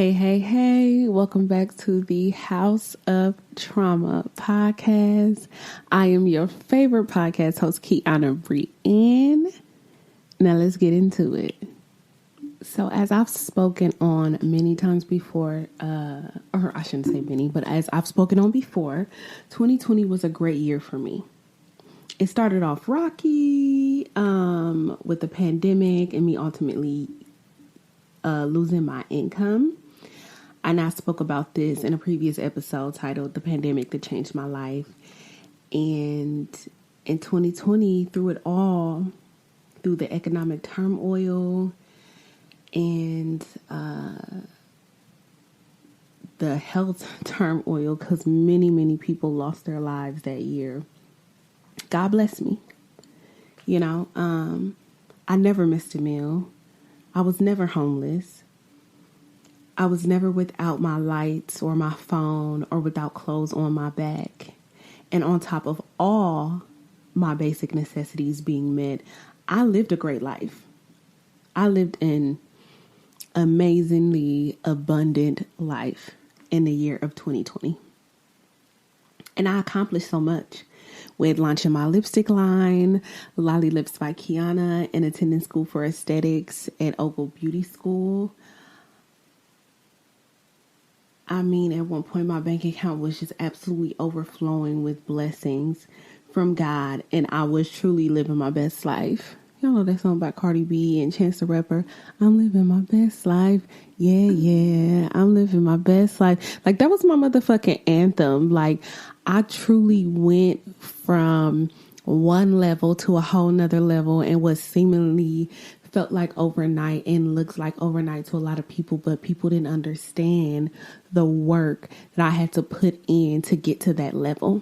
Hey, welcome back to the House of Trauma podcast. I am your favorite podcast host, Kiana Brienne. Now let's get into it. So as I've spoken on many times before, or I shouldn't say many, but as I've spoken on before, 2020 was a great year for me. It started off rocky with the pandemic and me ultimately losing my income. And I spoke about this in a previous episode titled The Pandemic That Changed My Life. And in 2020, through it all, through the economic turmoil and the health turmoil, because many people lost their lives that year, God bless me. You know, I never missed a meal. I was never homeless. I was never without my lights or my phone or without clothes on my back. And on top of all my basic necessities being met, I lived a great life. I lived an amazingly abundant life in the year of 2020. And I accomplished so much with launching my lipstick line, Lolly Lips by Kiana, and attending school for aesthetics at Ogle Beauty School. I mean, at one point, my bank account was just absolutely overflowing with blessings from God, and I was truly living my best life. Y'all know that song by Cardi B and Chance the Rapper? I'm living my best life. Yeah, I'm living my best life. Like, that was my motherfucking anthem. Like, I truly went from one level to a whole nother level, and what seemingly felt like overnight and looks like overnight to a lot of people, but people didn't understand the work that I had to put in to get to that level.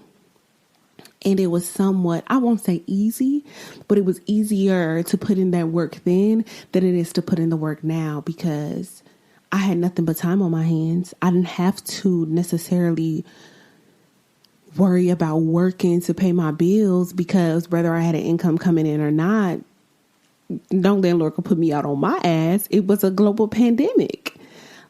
And it was somewhat, I won't say easy, but it was easier to put in that work then than it is to put in the work now, because I had nothing but time on my hands. I didn't have to necessarily worry about working to pay my bills, because whether I had an income coming in or not, no landlord could put me out on my ass. It was a global pandemic.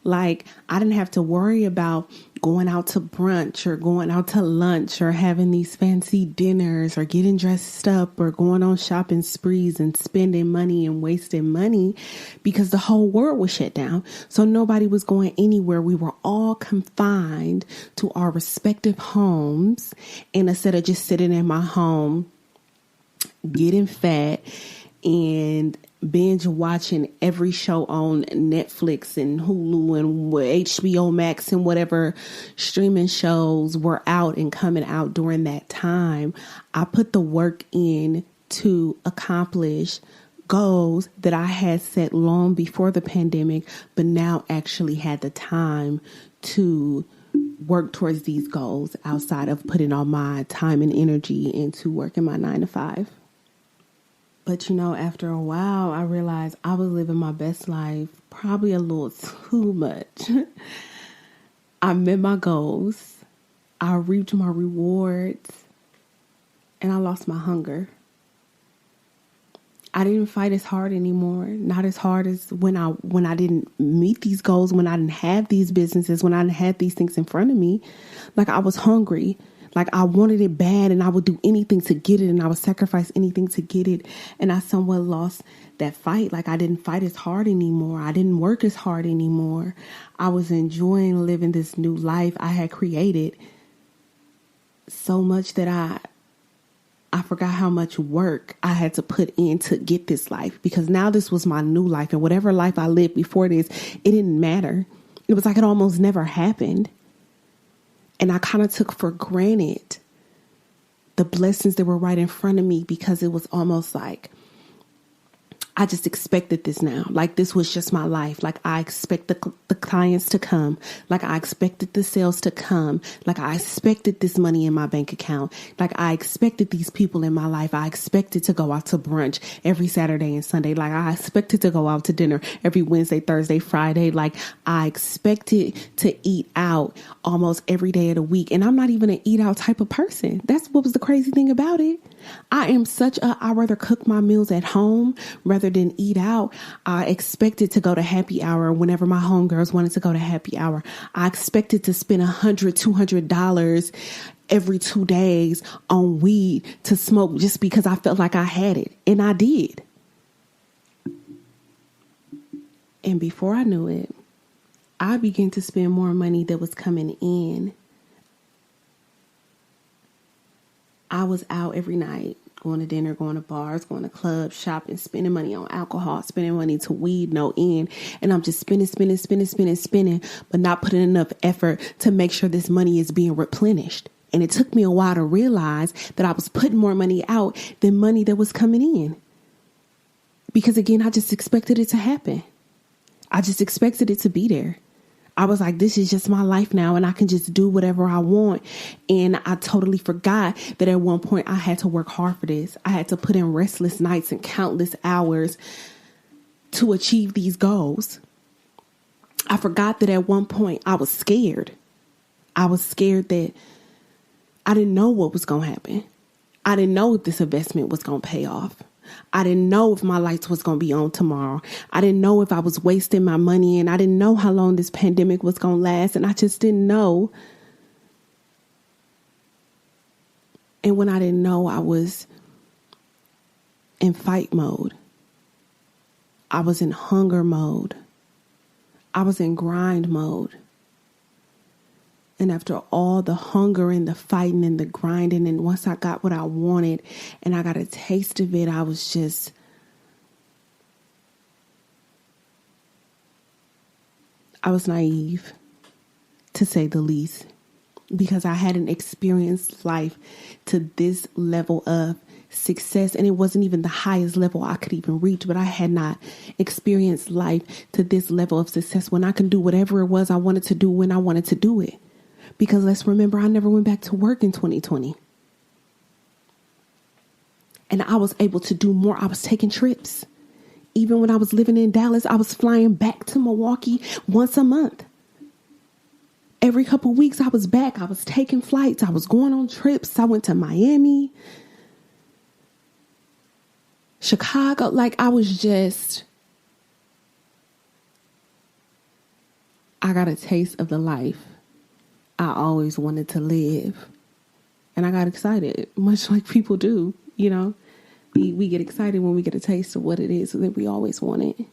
Like, I didn't have to worry about going out to brunch or going out to lunch or having these fancy dinners or getting dressed up or going on shopping sprees and spending money and wasting money, because the whole world was shut down. So nobody was going anywhere. We were all confined to our respective homes. And instead of just sitting in my home, getting fat and binge watching every show on Netflix and Hulu and HBO Max and whatever streaming shows were out and coming out during that time, I put the work in to accomplish goals that I had set long before the pandemic, but now actually had the time to work towards these goals outside of putting all my time and energy into working my 9 to 5. But, you know, after a while, I realized I was living my best life, probably a little too much. I met my goals. I reaped my rewards. And I lost my hunger. I didn't fight as hard anymore. Not as hard as when I didn't meet these goals, when I didn't have these businesses, when I didn't have these things in front of me. Like, I was hungry. Like, I wanted it bad, and I would do anything to get it, and I would sacrifice anything to get it. And I somewhat lost that fight. Like, I didn't fight as hard anymore. I didn't work as hard anymore. I was enjoying living this new life I had created so much that I forgot how much work I had to put in to get this life, because now this was my new life, and whatever life I lived before this, it didn't matter. It was like it almost never happened. And I kind of took for granted the blessings that were right in front of me, because it was almost like I just expected this now. Like, this was just my life. Like, I expect the clients to come. Like, I expected the sales to come. Like, I expected this money in my bank account. Like, I expected these people in my life. I expected to go out to brunch every Saturday and Sunday. Like, I expected to go out to dinner every Wednesday, Thursday, Friday. Like, I expected to eat out almost every day of the week. And I'm not even an eat out type of person. That's what was the crazy thing about it. I am I'd rather cook my meals at home rather rather than eat out, I expected to go to happy hour whenever my homegirls wanted to go to happy hour. I expected to spend $100, $200 every 2 days on weed to smoke just because I felt like I had it. And I did. And before I knew it, I began to spend more money that was coming in. I was out every night, going to dinner, going to bars, going to clubs, shopping, spending money on alcohol, spending money to weed, no end. And I'm just spending, but not putting enough effort to make sure this money is being replenished. And it took me a while to realize that I was putting more money out than money that was coming in. Because again, I just expected it to happen. I just expected it to be there. I was like, this is just my life now and I can just do whatever I want. And I totally forgot that at one point I had to work hard for this. I had to put in restless nights and countless hours to achieve these goals. I forgot that at one point I was scared. I was scared that I didn't know what was going to happen. I didn't know if this investment was going to pay off. I didn't know if my lights was going to be on tomorrow. I didn't know if I was wasting my money, and I didn't know how long this pandemic was going to last. And I just didn't know. And when I didn't know, I was in fight mode. I was in hunger mode. I was in grind mode. And after all the hunger and the fighting and the grinding, and once I got what I wanted and I got a taste of it, I was naive, to say the least, because I hadn't experienced life to this level of success. And it wasn't even the highest level I could even reach, but I had not experienced life to this level of success when I can do whatever it was I wanted to do when I wanted to do it. Because let's remember, I never went back to work in 2020. And I was able to do more. I was taking trips. Even when I was living in Dallas, I was flying back to Milwaukee once a month. Every couple of weeks I was back. I was taking flights. I was going on trips. I went to Miami, Chicago. I got a taste of the life I always wanted to live. And I got excited, much like people do, you know. We get excited when we get a taste of what it is that we always wanted.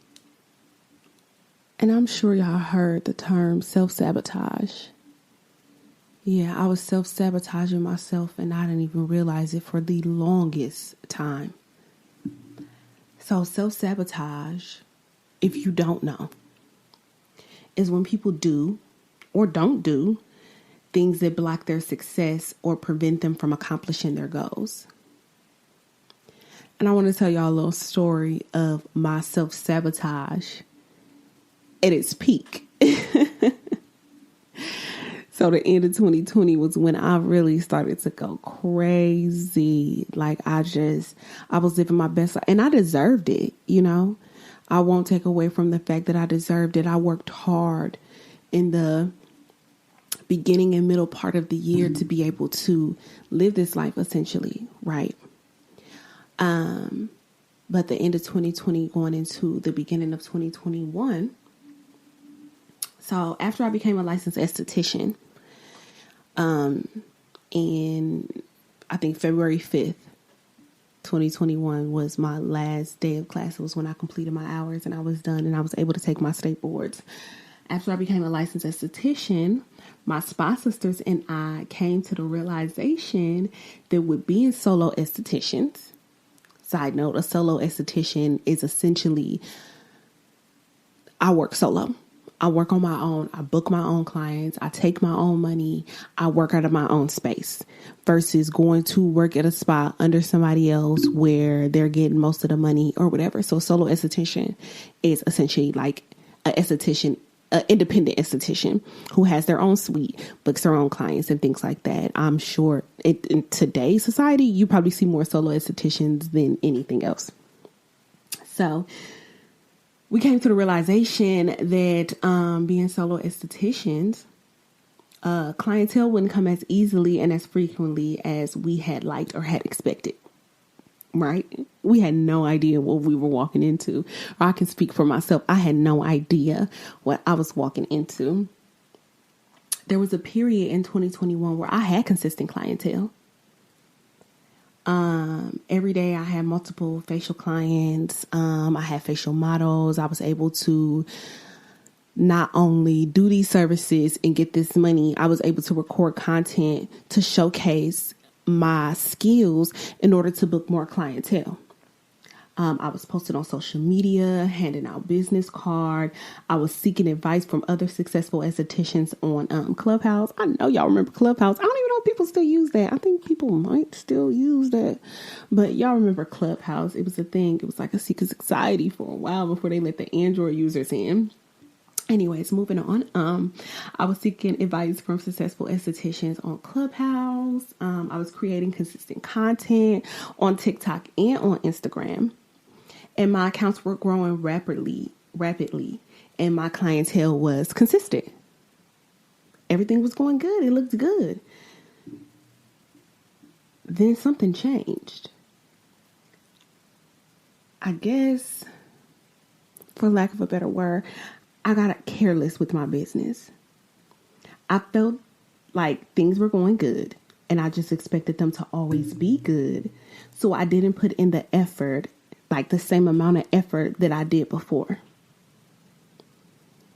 And I'm sure y'all heard the term self-sabotage. Yeah, I was self-sabotaging myself and I didn't even realize it for the longest time. So self-sabotage, if you don't know, is when people do or don't do things that block their success or prevent them from accomplishing their goals. And I want to tell y'all a little story of my self-sabotage at its peak. So the end of 2020 was when I really started to go crazy. Like I was living my best life and I deserved it, you know. I won't take away from the fact that I deserved it. I worked hard in the beginning and middle part of the year to be able to live this life essentially, right? But the end of 2020 going into the beginning of 2021. So after I became a licensed esthetician, in I think February 5th, 2021 was my last day of class. It was when I completed my hours and I was done and I was able to take my state boards. After I became a licensed esthetician, my spa sisters and I came to the realization that with being solo estheticians, side note, a solo esthetician is essentially, I work solo. I work on my own. I book my own clients. I take my own money. I work out of my own space versus going to work at a spa under somebody else where they're getting most of the money or whatever. So solo esthetician is essentially like an esthetician, an independent esthetician who has their own suite, books their own clients and things like that. I'm sure in today's society, you probably see more solo estheticians than anything else. So we came to the realization that being solo estheticians, clientele wouldn't come as easily and as frequently as we had liked or had expected. right? We had no idea what we were walking into. Or I can speak for myself. I had no idea what I was walking into. There was a period in 2021 where I had consistent clientele. Every day I had multiple facial clients. I had facial models. I was able to not only do these services and get this money, I was able to record content to showcase my skills in order to book more clientele. I was posting on social media, handing out business card. I was seeking advice from other successful estheticians on Clubhouse. I know y'all remember Clubhouse. I don't even know if people still use that. I think people might still use that. But y'all remember Clubhouse. It was a thing. It was like a secret society for a while before they let the Android users in. Anyways, moving on. I was seeking advice from successful estheticians on Clubhouse. I was creating consistent content on TikTok and on Instagram. And my accounts were growing rapidly. And my clientele was consistent. Everything was going good. It looked good. Then something changed. I guess, for lack of a better word, I got careless with my business. I felt like things were going good and I just expected them to always be good. So I didn't put in the effort, like the same amount of effort that I did before.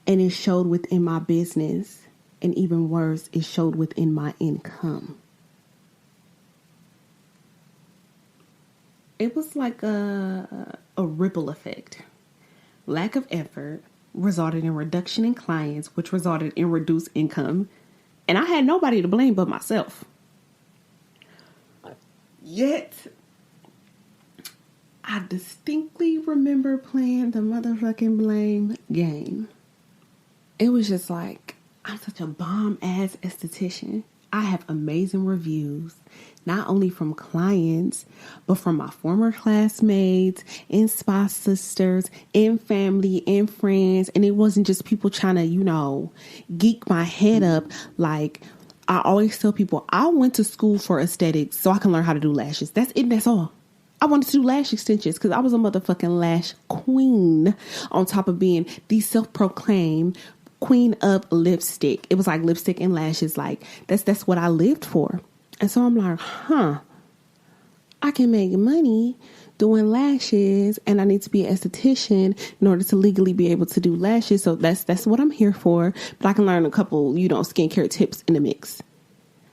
And it showed within my business, and even worse, it showed within my income. It was like a ripple effect. Lack of effort resulted in reduction in clients, which resulted in reduced income. And I had nobody to blame but myself. Yet, I distinctly remember playing the motherfucking blame game. It was just like, I'm such a bomb-ass esthetician. I have amazing reviews, not only from clients, but from my former classmates and spa sisters and family and friends. And it wasn't just people trying to, geek my head up. Like, I always tell people, I went to school for aesthetics so I can learn how to do lashes. That's it. That's all. I wanted to do lash extensions because I was a motherfucking lash queen on top of being the self-proclaimed queen of lipstick. It was like lipstick and lashes. Like that's what I lived for. And so I'm like, I can make money doing lashes and I need to be an esthetician in order to legally be able to do lashes. So that's what I'm here for. But I can learn a couple, skincare tips in the mix.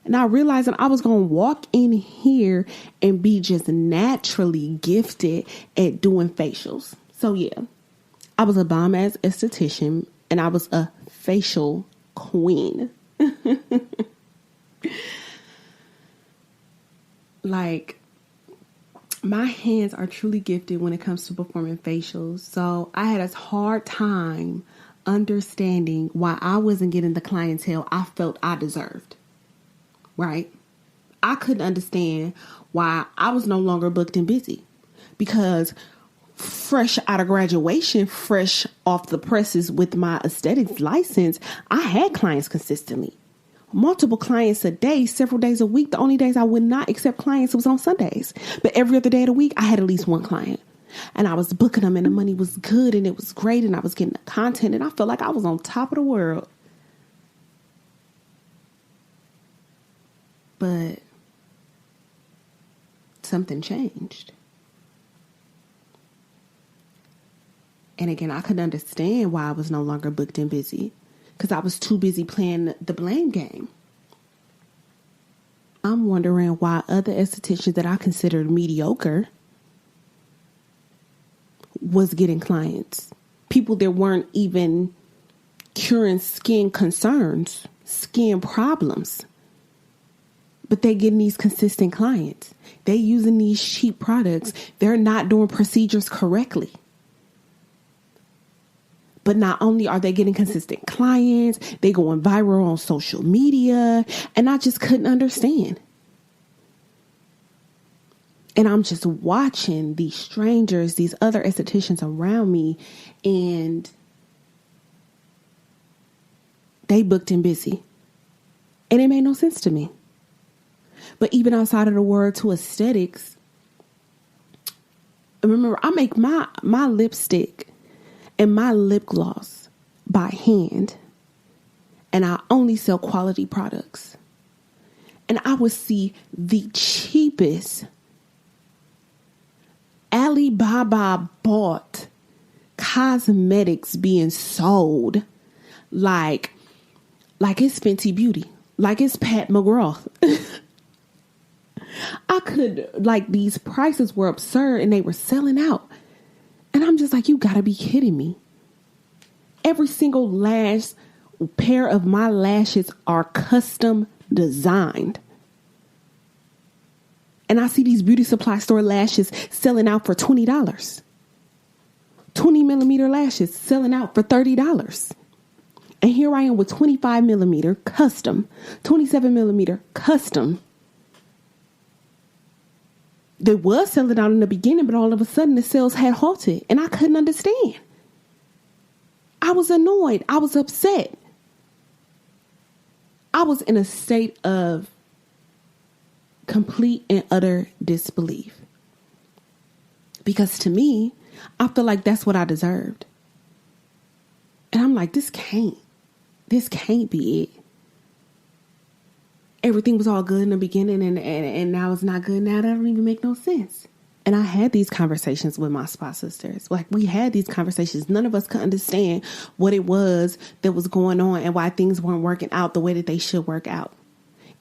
And I realized that I was going to walk in here and be just naturally gifted at doing facials. So yeah, I was a bomb ass esthetician and I was a facial queen. Like, my hands are truly gifted when it comes to performing facials. So I had a hard time understanding why I wasn't getting the clientele I felt I deserved. Right? I couldn't understand why I was no longer booked and busy. Because fresh out of graduation, fresh off the presses with my aesthetics license, I had clients consistently. Multiple clients a day, several days a week. The only days I would not accept clients was on Sundays. But every other day of the week, I had at least one client. And I was booking them and the money was good and it was great and I was getting the content and I felt like I was on top of the world. But something changed. And again, I couldn't understand why I was no longer booked and busy because I was too busy playing the blame game. I'm wondering why other estheticians that I considered mediocre was getting clients. People that weren't even curing skin concerns, skin problems. But they getting these consistent clients. They using these cheap products. They're not doing procedures correctly. But not only are they getting consistent clients, they going viral on social media. And I just couldn't understand. And I'm just watching these strangers, these other estheticians around me, and they booked and busy. And it made no sense to me. But even outside of the word to aesthetics, remember, I make my lipstick and my lip gloss by hand. And I only sell quality products. And I would see the cheapest Alibaba bought cosmetics being sold like it's Fenty Beauty, like it's Pat McGraw. I could, like, these prices were absurd and they were selling out. And I'm just like, you gotta be kidding me. Every single last pair of my lashes are custom designed. And I see these beauty supply store lashes selling out for $20. 20 millimeter lashes selling out for $30. And here I am with 25 millimeter custom, 27 millimeter custom. They was selling out in the beginning, but all of a sudden the sales had halted and I couldn't understand. I was annoyed. I was upset. I was in a state of complete and utter disbelief. Because to me, I feel like that's what I deserved. And I'm like, this can't be it. Everything was all good in the beginning and now it's not good now. That don't even make no sense. And I had these conversations with my spot sisters. Like, we had these conversations. None of us could understand what it was that was going on and why things weren't working out the way that they should work out.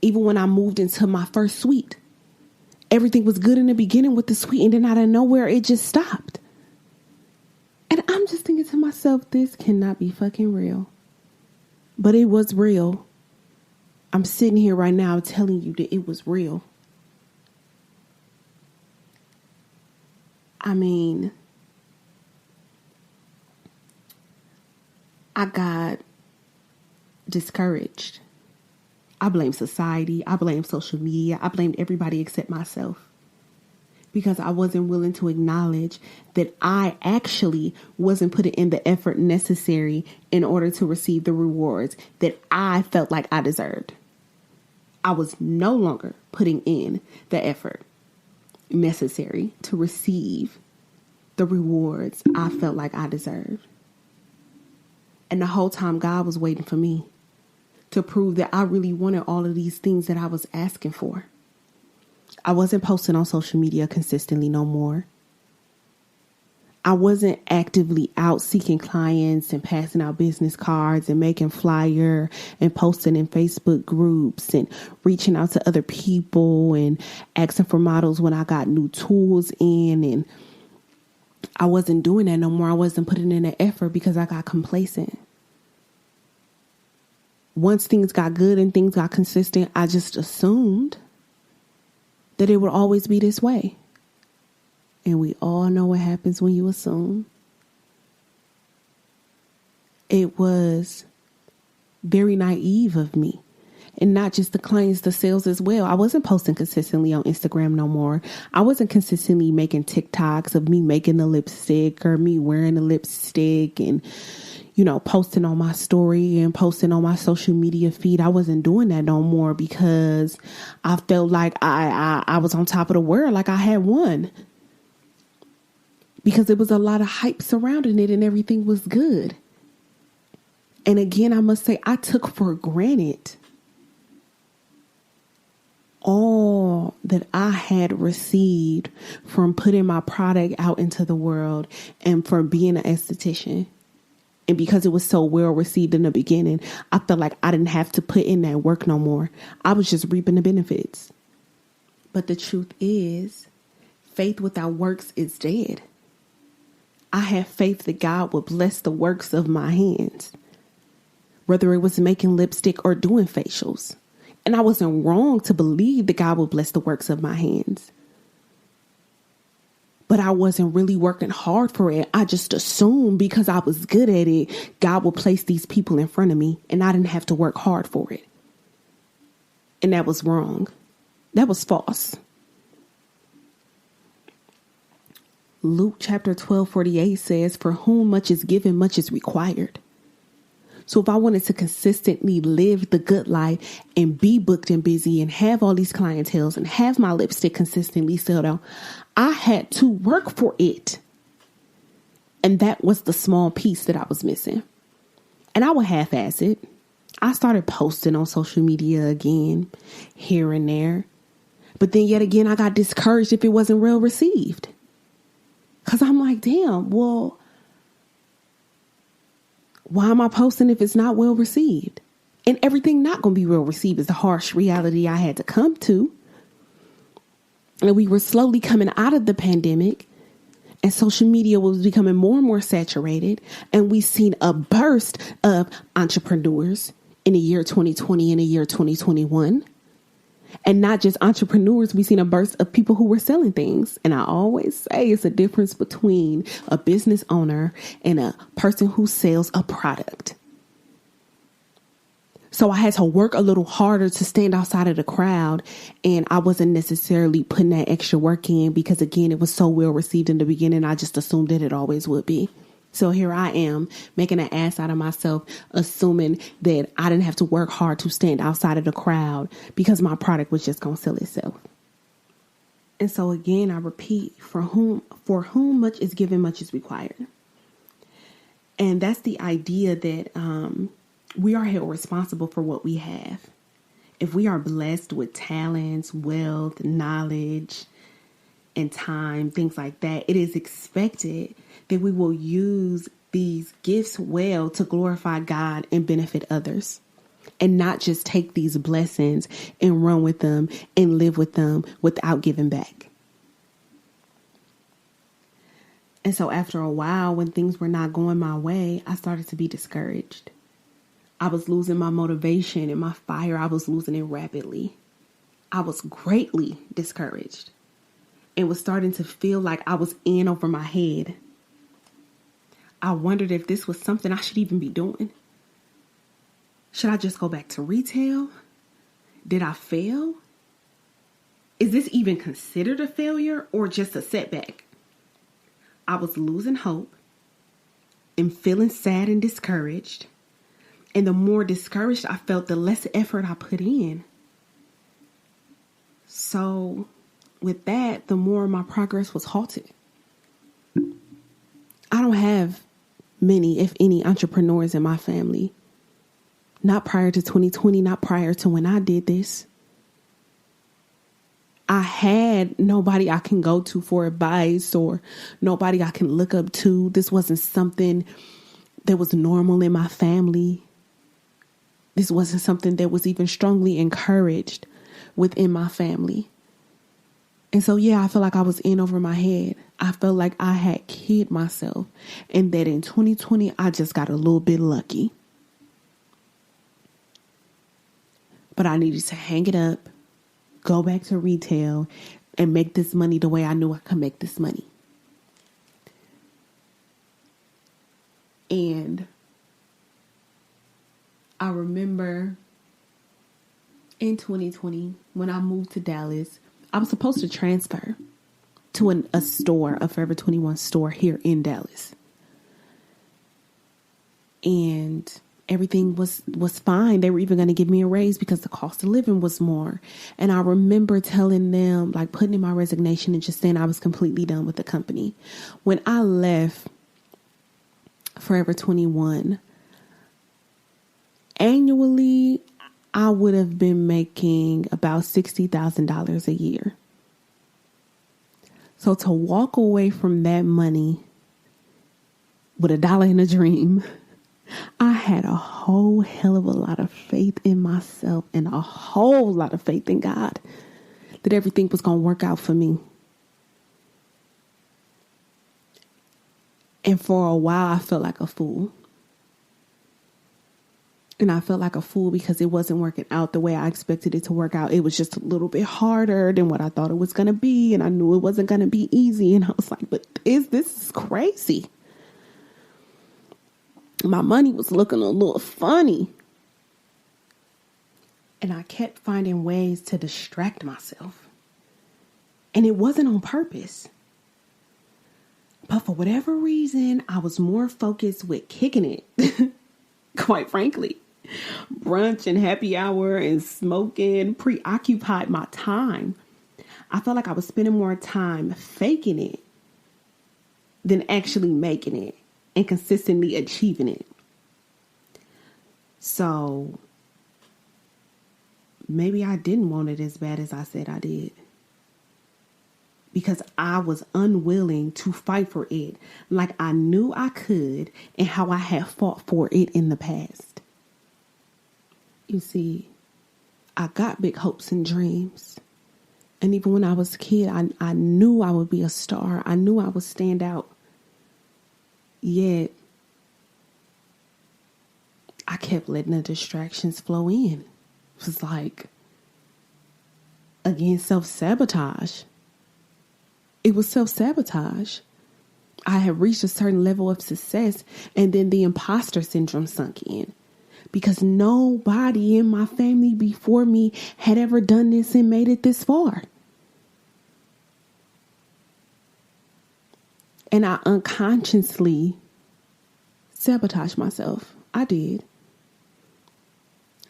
Even when I moved into my first suite, everything was good in the beginning with the suite, and then out of nowhere, it just stopped. And I'm just thinking to myself, this cannot be fucking real. But it was real. I'm sitting here right now telling you that it was real. I mean, I got discouraged. I blame society. I blame social media. I blamed everybody except myself. Because I wasn't willing to acknowledge that I actually wasn't putting in the effort necessary in order to receive the rewards that I felt like I deserved. I was no longer putting in the effort necessary to receive the rewards I felt like I deserved. And the whole time God was waiting for me to prove that I really wanted all of these things that I was asking for. I wasn't posting on social media consistently no more. I wasn't actively out seeking clients and passing out business cards and making flyer and posting in Facebook groups and reaching out to other people and asking for models when I got new tools in. And I wasn't doing that no more. I wasn't putting in the effort because I got complacent. Once things got good and things got consistent, I just assumed that it would always be this way. And we all know what happens when you assume. It was very naive of me. And not just the clients, the sales as well. I wasn't posting consistently on Instagram no more. I wasn't consistently making TikToks of me making the lipstick or me wearing the lipstick and, posting on my story and posting on my social media feed. I wasn't doing that no more because I felt like I was on top of the world, like I had won. Because there was a lot of hype surrounding it and everything was good. And again, I must say, I took for granted all that I had received from putting my product out into the world and for being an esthetician. And because it was so well received in the beginning, I felt like I didn't have to put in that work no more. I was just reaping the benefits. But the truth is, faith without works is dead. I had faith that God would bless the works of my hands, whether it was making lipstick or doing facials. And I wasn't wrong to believe that God would bless the works of my hands. But I wasn't really working hard for it. I just assumed because I was good at it, God would place these people in front of me and I didn't have to work hard for it. And that was wrong. That was false. Luke chapter 12:48 says, "For whom much is given, much is required." So if I wanted to consistently live the good life and be booked and busy and have all these clientels and have my lipstick consistently sold out, I had to work for it. And that was the small piece that I was missing. And I would half-ass it. I started posting on social media again, here and there. But then yet again, I got discouraged if it wasn't well received. Because I'm like, damn, well, why am I posting if it's not well received? And everything not going to be well received is the harsh reality I had to come to. And we were slowly coming out of the pandemic. And social media was becoming more and more saturated. And we've seen a burst of entrepreneurs in the year 2020 and the year 2021. And not just entrepreneurs, we've seen a burst of people who were selling things. And I always say it's a difference between a business owner and a person who sells a product. So I had to work a little harder to stand outside of the crowd. And I wasn't necessarily putting that extra work in because, again, it was so well received in the beginning. I just assumed that it always would be. So here I am making an ass out of myself, assuming that I didn't have to work hard to stand outside of the crowd because my product was just going to sell itself. And so again, I repeat, for whom much is given, much is required. And that's the idea that we are held responsible for what we have. If we are blessed with talents, wealth, knowledge, and time, things like that, it is expected that we will use these gifts well to glorify God and benefit others, and not just take these blessings and run with them and live with them without giving back. And so after a while, when things were not going my way, I started to be discouraged. I was losing my motivation and my fire. I was losing it rapidly. I was greatly discouraged and was starting to feel like I was in over my head. I wondered if this was something I should even be doing. Should I just go back to retail? Did I fail? Is this even considered a failure or just a setback? I was losing hope and feeling sad and discouraged. And the more discouraged I felt, the less effort I put in. So with that, the more my progress was halted. I don't have many, if any, entrepreneurs in my family. Not prior to 2020, not prior to when I did this. I had nobody I can go to for advice or nobody I can look up to. This wasn't something that was normal in my family. This wasn't something that was even strongly encouraged within my family. And so, yeah, I felt like I was in over my head. I felt like I had kid myself and that in 2020, I just got a little bit lucky. But I needed to hang it up, go back to retail, and make this money the way I knew I could make this money. And I remember in 2020, when I moved to Dallas, I was supposed to transfer to a store, a Forever 21 store here in Dallas. And everything was fine. They were even going to give me a raise because the cost of living was more. And I remember telling them, like putting in my resignation and just saying I was completely done with the company. When I left Forever 21, annually, I would have been making about $60,000 a year. So to walk away from that money with $1 in a dream, I had a whole hell of a lot of faith in myself and a whole lot of faith in God that everything was going to work out for me. And for a while, I felt like a fool. And I felt like a fool because it wasn't working out the way I expected it to work out. It was just a little bit harder than what I thought it was going to be. And I knew it wasn't going to be easy. And I was like, but this is crazy. My money was looking a little funny. And I kept finding ways to distract myself. And it wasn't on purpose. But for whatever reason, I was more focused with kicking it quite frankly. Brunch and happy hour and smoking preoccupied my time. I felt like I was spending more time faking it than actually making it and consistently achieving it. So maybe I didn't want it as bad as I said I did, because I was unwilling to fight for it like I knew I could and how I had fought for it in the past. You see, I got big hopes and dreams. And even when I was a kid, I knew I would be a star. I knew I would stand out. Yet, I kept letting the distractions flow in. It was like, again, self-sabotage. It was self-sabotage. I had reached a certain level of success, and then the imposter syndrome sunk in. Because nobody in my family before me had ever done this and made it this far. And I unconsciously sabotaged myself. I did.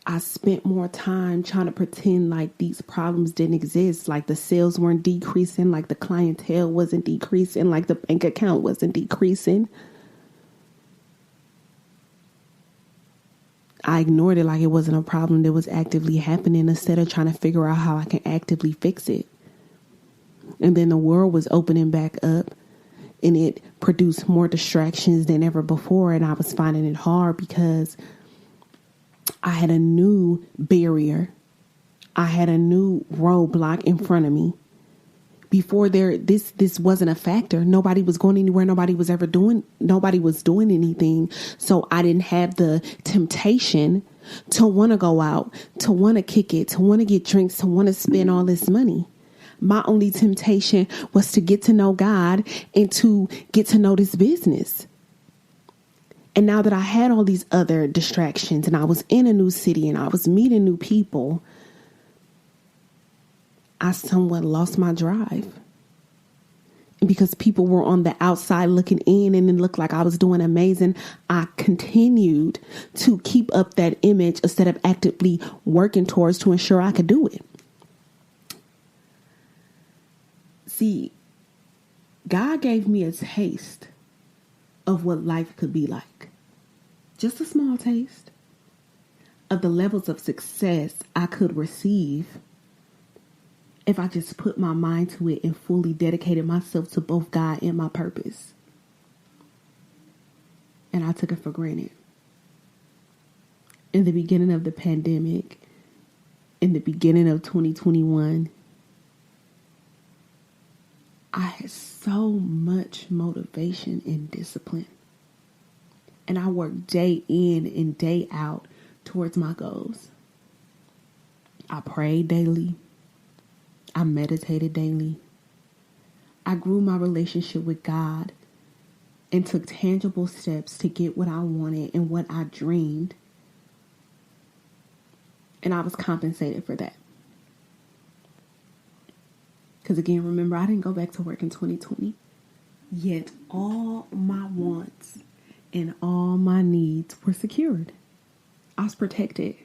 I spent more time trying to pretend like these problems didn't exist, like the sales weren't decreasing, like the clientele wasn't decreasing, like the bank account wasn't decreasing. I ignored it like it wasn't a problem that was actively happening instead of trying to figure out how I can actively fix it. And then the world was opening back up and it produced more distractions than ever before. And I was finding it hard because I had a new barrier. I had a new roadblock in front of me. Before this wasn't a factor. Nobody was going anywhere. Nobody was doing anything. So I didn't have the temptation to want to go out, to want to kick it, to want to get drinks, to want to spend all this money. My only temptation was to get to know God and to get to know this business. And now that I had all these other distractions and I was in a new city and I was meeting new people, I somewhat lost my drive. And because people were on the outside looking in and it looked like I was doing amazing, I continued to keep up that image instead of actively working towards to ensure I could do it. See, God gave me a taste of what life could be like. Just a small taste of the levels of success I could receive if I just put my mind to it and fully dedicated myself to both God and my purpose. And I took it for granted. In the beginning of the pandemic, in the beginning of 2021, I had so much motivation and discipline. And I worked day in and day out towards my goals. I prayed daily. I meditated daily. I grew my relationship with God and took tangible steps to get what I wanted and what I dreamed. And I was compensated for that. Because again, remember, I didn't go back to work in 2020. Yet all my wants and all my needs were secured. I was protected.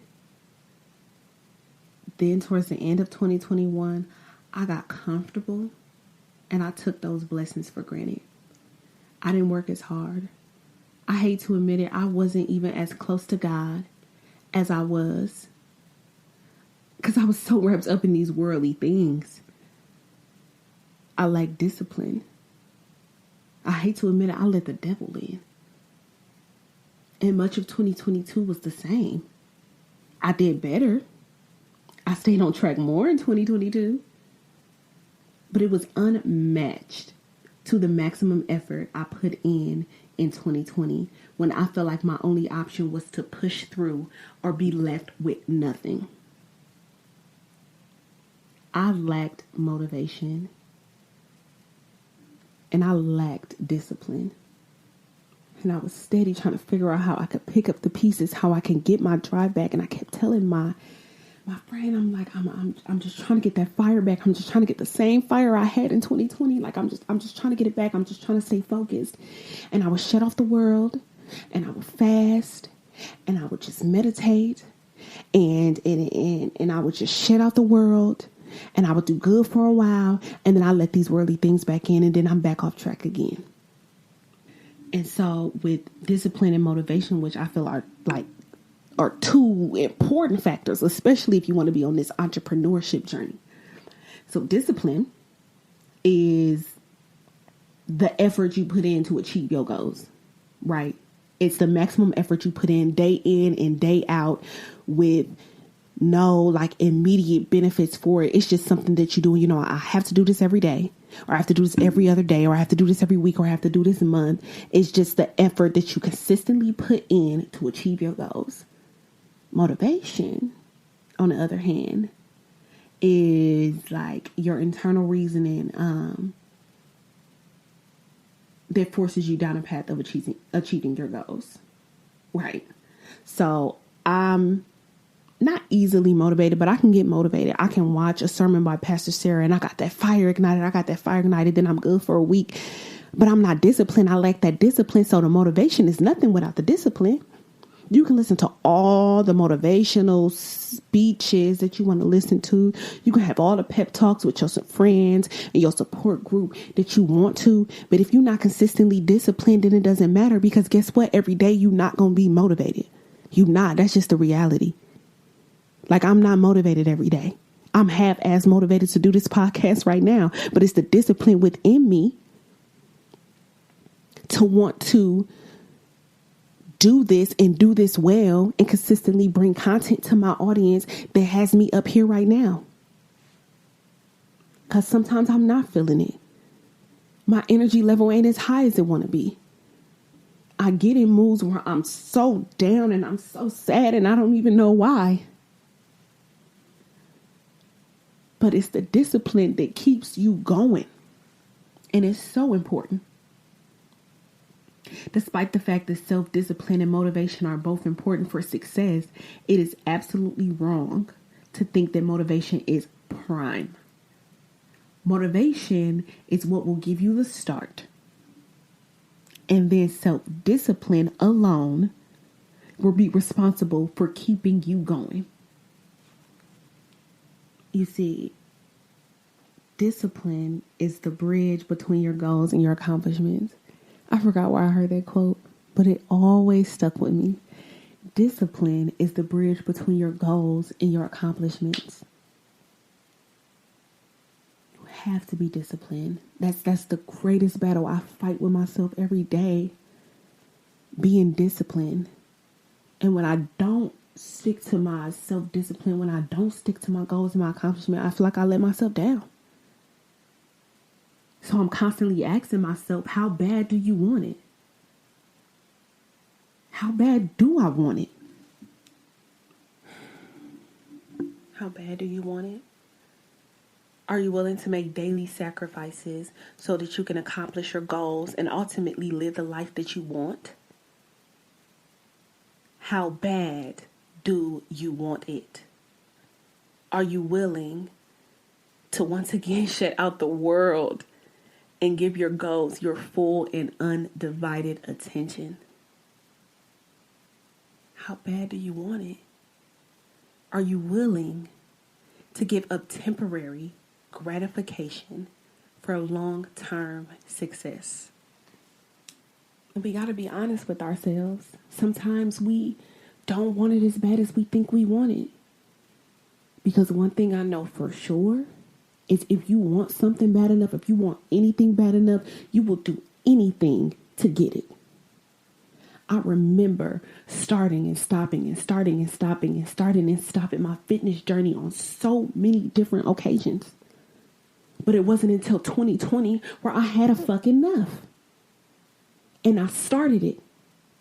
Then towards the end of 2021, I got comfortable and I took those blessings for granted. I didn't work as hard. I hate to admit it, I wasn't even as close to God as I was. Because I was so wrapped up in these worldly things. I lacked discipline. I hate to admit it, I let the devil in. And much of 2022 was the same. I did better. I stayed on track more in 2022. But it was unmatched to the maximum effort I put in 2020 when I felt like my only option was to push through or be left with nothing. I lacked motivation and I lacked discipline. And I was steady trying to figure out how I could pick up the pieces, how I can get my drive back. And I kept telling my friend, I'm like, I'm just trying to get that fire back. I'm just trying to get the same fire I had in 2020. Like, I'm just trying to get it back. I'm just trying to stay focused. And I would shut off the world and I would fast and I would just meditate and I would just shut out the world, and I would do good for a while, and then I let these worldly things back in, and then I'm back off track again. And so with discipline and motivation, which I feel are two important factors, especially if you want to be on this entrepreneurship journey. So discipline is the effort you put in to achieve your goals, right? It's the maximum effort you put in and day out with no like immediate benefits for it. It's just something that you do. You know, I have to do this every day, or I have to do this every other day, or I have to do this every week, or I have to do this month. It's just the effort that you consistently put in to achieve your goals. Motivation, on the other hand, is like your internal reasoning that forces you down a path of achieving your goals. Right. So I'm not easily motivated, but I can get motivated. I can watch a sermon by Pastor Sarah and I got that fire ignited. Then I'm good for a week, but I'm not disciplined. I lack that discipline. So the motivation is nothing without the discipline. You can listen to all the motivational speeches that you want to listen to. You can have all the pep talks with your friends and your support group that you want to. But if you're not consistently disciplined, then it doesn't matter, because guess what? Every day you're not going to be motivated. You're not. That's just the reality. Like, I'm not motivated every day. I'm half as motivated to do this podcast right now, but it's the discipline within me to want to do this and do this well and consistently bring content to my audience that has me up here right now. Because sometimes I'm not feeling it. My energy level ain't as high as it want to be. I get in moods where I'm so down and I'm so sad and I don't even know why. But it's the discipline that keeps you going. And it's so important. Despite the fact that self-discipline and motivation are both important for success, it is absolutely wrong to think that motivation is prime. Motivation is what will give you the start. And then self-discipline alone will be responsible for keeping you going. You see, discipline is the bridge between your goals and your accomplishments. I forgot where I heard that quote, but it always stuck with me. Discipline is the bridge between your goals and your accomplishments. You have to be disciplined. That's the greatest battle I fight with myself every day. Being disciplined. And when I don't stick to my self-discipline, when I don't stick to my goals and my accomplishment, I feel like I let myself down. So I'm constantly asking myself, how bad do you want it? How bad do I want it? How bad do you want it? Are you willing to make daily sacrifices so that you can accomplish your goals and ultimately live the life that you want? How bad do you want it? Are you willing to once again shut out the world and give your goals your full and undivided attention? How bad do you want it? Are you willing to give up temporary gratification for long-term success? And we got to be honest with ourselves. Sometimes we don't want it as bad as we think we want it. Because one thing I know for sure is if you want something bad enough, if you want anything bad enough, you will do anything to get it. I remember starting and stopping my fitness journey on so many different occasions. But it wasn't until 2020 where I had a fucking enough. And I started it.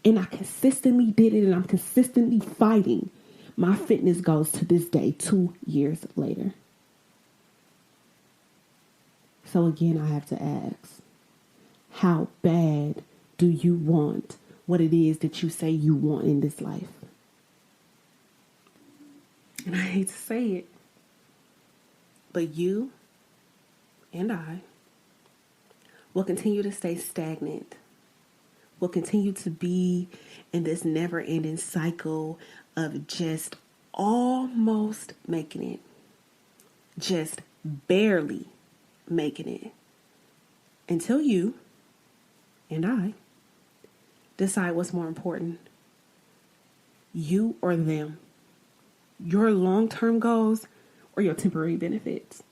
And I consistently did it. And I'm consistently fighting my fitness goals to this day, 2 years later. So again, I have to ask, how bad do you want what it is that you say you want in this life? And I hate to say it, but you and I will continue to stay stagnant will continue to be in this never-ending cycle of just almost making it, just barely making it, until you and I decide what's more important, you or them, your long-term goals or your temporary benefits.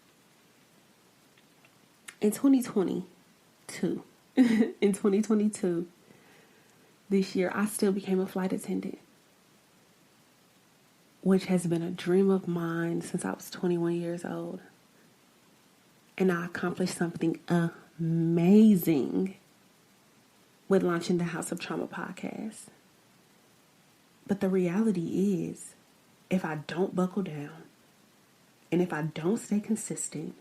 In 2022, this year, I still became a flight attendant, which has been a dream of mine since I was 21 years old. And I accomplished something amazing with launching the House of Trauma podcast. But the reality is, if I don't buckle down and if I don't stay consistent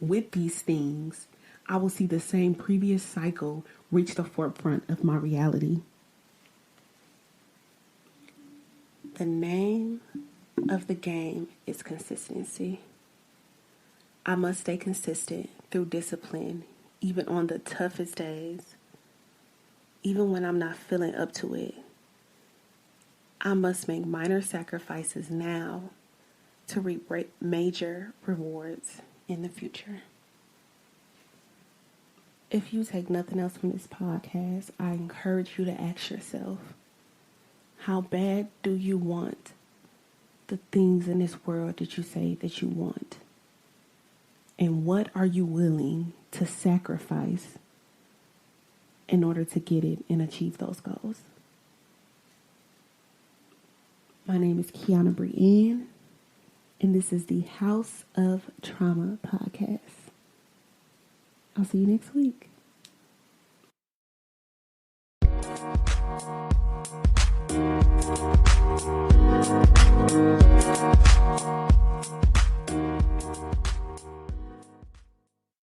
with these things, I will see the same previous cycle reach the forefront of my reality. The name of the game is consistency. I must stay consistent through discipline, even on the toughest days, even when I'm not feeling up to it. I must make minor sacrifices now to reap major rewards in the future. If you take nothing else from this podcast, I encourage you to ask yourself, how bad do you want the things in this world that you say that you want? And what are you willing to sacrifice in order to get it and achieve those goals? My name is Kiana Brienne, and this is the House of Trauma podcast. I'll see you next week.